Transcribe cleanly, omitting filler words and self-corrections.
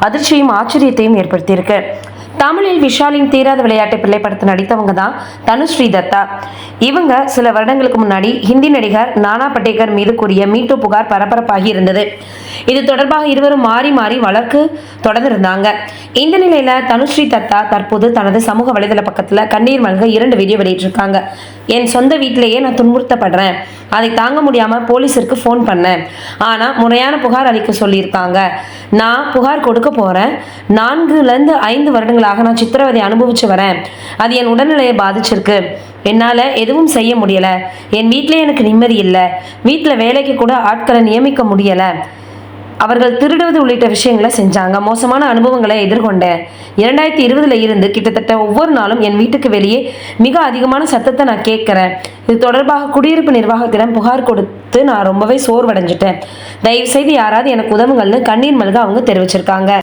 அதிர்ச்சியும் ஆச்சரியத்தையும் ஏற்படுத்தியிருக்கு. தமிழில் விஷாலின் தீராத விளையாட்டு பிள்ளை படத்தை நடித்தவங்க தான் தனுஸ்ரீ தத்தா. இவங்க சில வருடங்களுக்கு முன்னாடி ஹிந்தி நடிகர் நானா படேகர் மீது கூறிய மீட்டு புகார் பரபரப்பாகி இருந்தது. இது தொடர்பாக இருவரும் மாறி மாறி வழக்கு தொடர்ந்திருந்தாங்க. இந்த நிலையில தனுஸ்ரீ தத்தா தற்போது தனது சமூக வலைதள பக்கத்துல கண்ணீர் மல்க 2 வீடியோ வெளியிட்டிருக்காங்க. என் சொந்த வீட்டிலேயே நான் துன்புறுத்தப்படுறேன். அதை தாங்க முடியாம போலீஸிற்கு போன் பண்ணேன். ஆனா முறையான புகார் அளிக்க சொல்லியிருக்காங்க. நான் புகார் கொடுக்க போறேன். 4-5 வருடங்களாக நான் சித்திரவதை அனுபவிச்சு வரேன். அது என் உடல்நிலையை பாதிச்சிருக்கு. என்னால எதுவும் செய்ய முடியல. என் வீட்டிலே எனக்கு நிம்மதி இல்லை. வீட்டில் வேலைக்கு கூட ஆட்களை நியமிக்க முடியல. அவர்கள் திருடுவது உள்ளிட்ட விஷயங்களை செஞ்சாங்க. மோசமான அனுபவங்களை எதிர்கொண்டேன். 2020 இருந்து கிட்டத்தட்ட ஒவ்வொரு நாளும் என் வீட்டுக்கு வெளியே மிக அதிகமான சத்தத்தை நான் கேட்கிறேன். இது தொடர்பாக குடியிருப்பு நிர்வாகத்திடம் புகார் கொடுத்து நான் ரொம்பவே சோர்வடைஞ்சிட்டேன். தயவு செய்து யாராவது எனக்கு உதவுங்கள்னு கண்ணீர் மல்க அவங்க தெரிவிச்சிருக்காங்க.